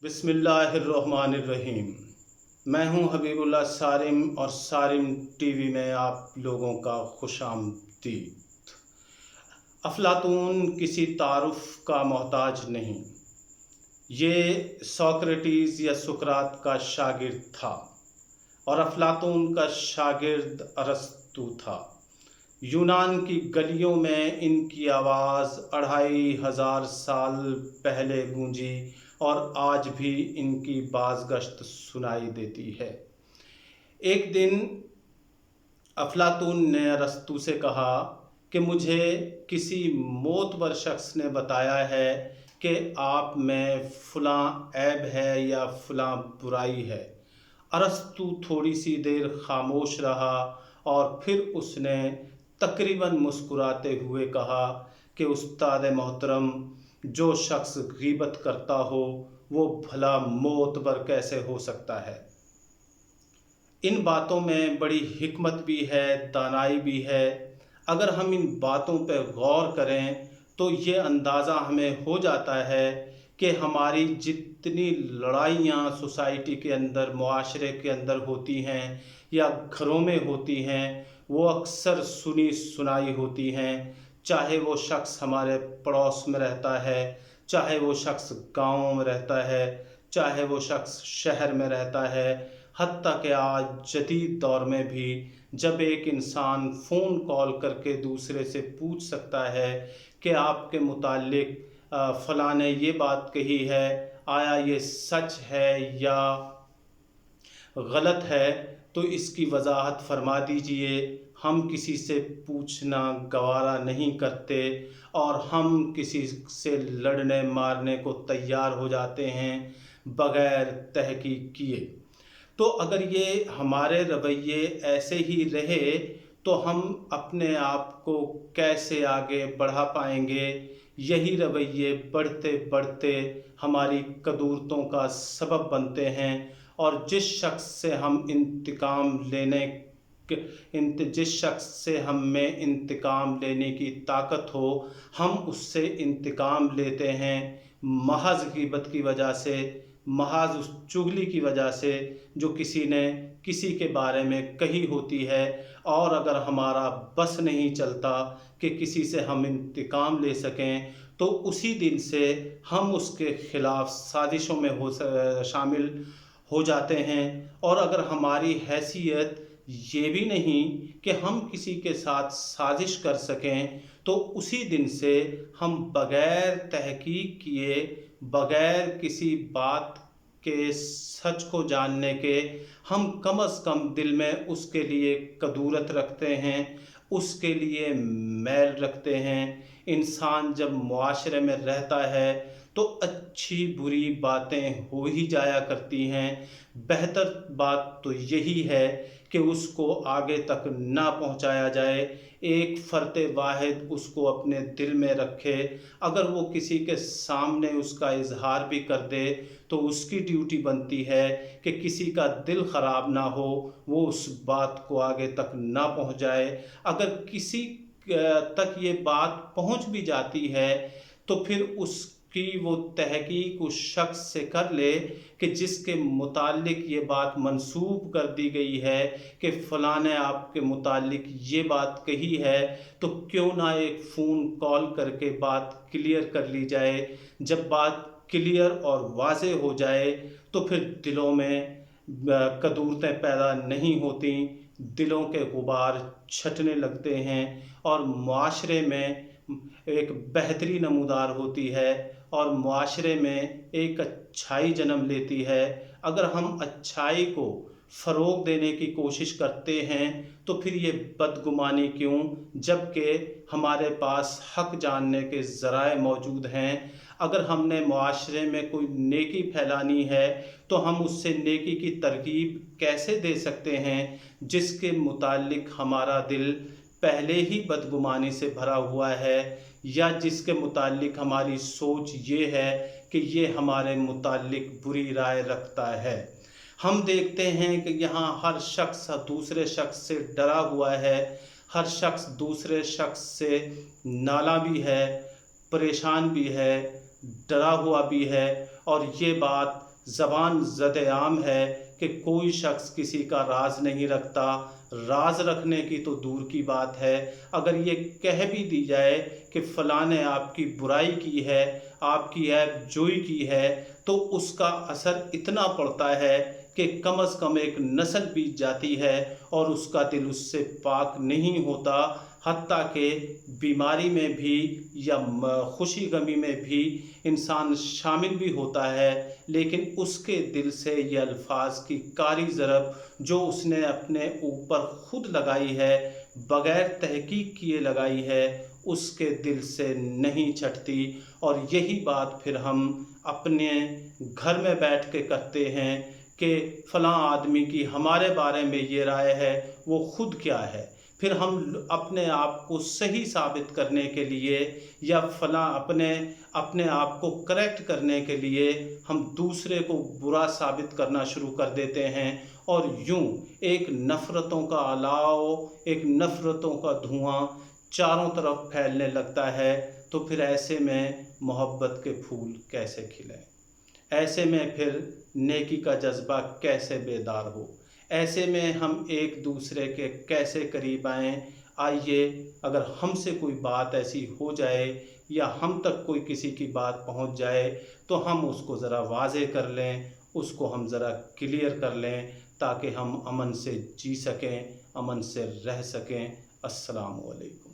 بسم اللہ الرحمن الرحیم۔ میں ہوں حبیب اللہ سارم اور سارم ٹی وی میں آپ لوگوں کا خوش آمدید۔ افلاطون کسی تعارف کا محتاج نہیں، یہ سوکریٹیز یا سقراط کا شاگرد تھا اور افلاطون کا شاگرد ارسطو تھا۔ یونان کی گلیوں میں ان کی آواز 2500 سال پہلے گونجی اور آج بھی ان کی بازگشت سنائی دیتی ہے۔ ایک دن افلاطون نے ارسطو سے کہا کہ مجھے کسی معتبر شخص نے بتایا ہے کہ آپ میں فلاں عیب ہے یا فلاں برائی ہے۔ ارسطو تھوڑی سی دیر خاموش رہا اور پھر اس نے تقریباً مسکراتے ہوئے کہا کہ استاد محترم، جو شخص غیبت کرتا ہو وہ بھلا معتبر کیسے ہو سکتا ہے؟ ان باتوں میں بڑی حکمت بھی ہے، دانائی بھی ہے۔ اگر ہم ان باتوں پہ غور کریں تو یہ اندازہ ہمیں ہو جاتا ہے کہ ہماری جتنی لڑائیاں سوسائٹی کے اندر، معاشرے کے اندر ہوتی ہیں یا گھروں میں ہوتی ہیں، وہ اکثر سنی سنائی ہوتی ہیں، چاہے وہ شخص ہمارے پڑوس میں رہتا ہے، چاہے وہ شخص گاؤں میں رہتا ہے، چاہے وہ شخص شہر میں رہتا ہے، حتیٰ کہ آج جدید دور میں بھی جب ایک انسان فون کال کر کے دوسرے سے پوچھ سکتا ہے کہ آپ کے متعلق فلاں نے یہ بات کہی ہے، آیا یہ سچ ہے یا غلط ہے، تو اس کی وضاحت فرما دیجئے۔ ہم کسی سے پوچھنا گوارا نہیں کرتے اور ہم کسی سے لڑنے مارنے کو تیار ہو جاتے ہیں بغیر تحقیق کیے۔ تو اگر یہ ہمارے رویے ایسے ہی رہے تو ہم اپنے آپ کو کیسے آگے بڑھا پائیں گے؟ یہی رویے بڑھتے بڑھتے ہماری کدورتوں کا سبب بنتے ہیں، اور جس شخص سے ہم میں انتقام لینے کی طاقت ہو، ہم اس سے انتقام لیتے ہیں محض غیبت کی وجہ سے، محض اس چغلی کی وجہ سے جو کسی نے کسی کے بارے میں کہی ہوتی ہے۔ اور اگر ہمارا بس نہیں چلتا کہ کسی سے ہم انتقام لے سکیں تو اسی دن سے ہم اس کے خلاف سازشوں میں شامل ہو جاتے ہیں۔ اور اگر ہماری حیثیت یہ بھی نہیں کہ ہم کسی کے ساتھ سازش کر سکیں تو اسی دن سے ہم بغیر تحقیق کیے، بغیر کسی بات کے سچ کو جاننے کے، ہم کم از کم دل میں اس کے لیے کدورت رکھتے ہیں، اس کے لیے میل رکھتے ہیں۔ انسان جب معاشرے میں رہتا ہے تو اچھی بری باتیں ہو ہی جایا کرتی ہیں۔ بہتر بات تو یہی ہے کہ اس کو آگے تک نہ پہنچایا جائے، ایک فرد واحد اس کو اپنے دل میں رکھے۔ اگر وہ کسی کے سامنے اس کا اظہار بھی کر دے تو اس کی ڈیوٹی بنتی ہے کہ کسی کا دل خراب نہ ہو، وہ اس بات کو آگے تک نہ پہنچائے۔ اگر کسی تک یہ بات پہنچ بھی جاتی ہے تو پھر اس کی وہ تحقیق اس شخص سے کر لے کہ جس کے متعلق یہ بات منسوب کر دی گئی ہے کہ فلاں نے آپ کے متعلق یہ بات کہی ہے، تو کیوں نہ ایک فون کال کر کے بات کلیئر کر لی جائے۔ جب بات کلیئر اور واضح ہو جائے تو پھر دلوں میں کدورتیں پیدا نہیں ہوتی، دلوں کے غبار چھٹنے لگتے ہیں اور معاشرے میں ایک بہتری نمودار ہوتی ہے اور معاشرے میں ایک اچھائی جنم لیتی ہے۔ اگر ہم اچھائی کو فروغ دینے کی کوشش کرتے ہیں تو پھر یہ بدگمانی کیوں، جبکہ ہمارے پاس حق جاننے کے ذرائع موجود ہیں۔ اگر ہم نے معاشرے میں کوئی نیکی پھیلانی ہے تو ہم اس سے نیکی کی ترغیب کیسے دے سکتے ہیں جس کے متعلق ہمارا دل پہلے ہی بدگمانی سے بھرا ہوا ہے، یا جس کے متعلق ہماری سوچ یہ ہے کہ یہ ہمارے متعلق بری رائے رکھتا ہے۔ ہم دیکھتے ہیں کہ یہاں ہر شخص دوسرے شخص سے ڈرا ہوا ہے، ہر شخص دوسرے شخص سے نالاں بھی ہے، پریشان بھی ہے، ڈرا ہوا بھی ہے، اور یہ بات زبان زد عام ہے کہ کوئی شخص کسی کا راز نہیں رکھتا، راز رکھنے کی تو دور کی بات ہے، اگر یہ کہہ بھی دی جائے کہ فلاں نے آپ کی برائی کی ہے، آپ کی عیب جوئی کی ہے، تو اس کا اثر اتنا پڑتا ہے کہ کم از کم ایک نسل بیت جاتی ہے اور اس کا دل اس سے پاک نہیں ہوتا، حتیٰ کہ بیماری میں بھی یا خوشی غمی میں بھی انسان شامل بھی ہوتا ہے، لیکن اس کے دل سے یہ الفاظ کی کاری ضرب جو اس نے اپنے اوپر خود لگائی ہے، بغیر تحقیق کیے لگائی ہے، اس کے دل سے نہیں چھٹتی۔ اور یہی بات پھر ہم اپنے گھر میں بیٹھ کے کرتے ہیں کہ فلاں آدمی کی ہمارے بارے میں یہ رائے ہے، وہ خود کیا ہے؟ پھر ہم اپنے آپ کو صحیح ثابت کرنے کے لیے یا فلاں اپنے آپ کو کریکٹ کرنے کے لیے ہم دوسرے کو برا ثابت کرنا شروع کر دیتے ہیں، اور یوں ایک نفرتوں کا الاؤ، ایک نفرتوں کا دھواں چاروں طرف پھیلنے لگتا ہے۔ تو پھر ایسے میں محبت کے پھول کیسے کھلیں؟ ایسے میں پھر نیکی کا جذبہ کیسے بیدار ہو؟ ایسے میں ہم ایک دوسرے کے کیسے قریب آئیں؟ آئیے، اگر ہم سے کوئی بات ایسی ہو جائے یا ہم تک کوئی کسی کی بات پہنچ جائے تو ہم اس کو ذرا واضح کر لیں، اس کو ہم ذرا کلیئر کر لیں، تاکہ ہم امن سے جی سکیں، امن سے رہ سکیں۔ السلام علیکم۔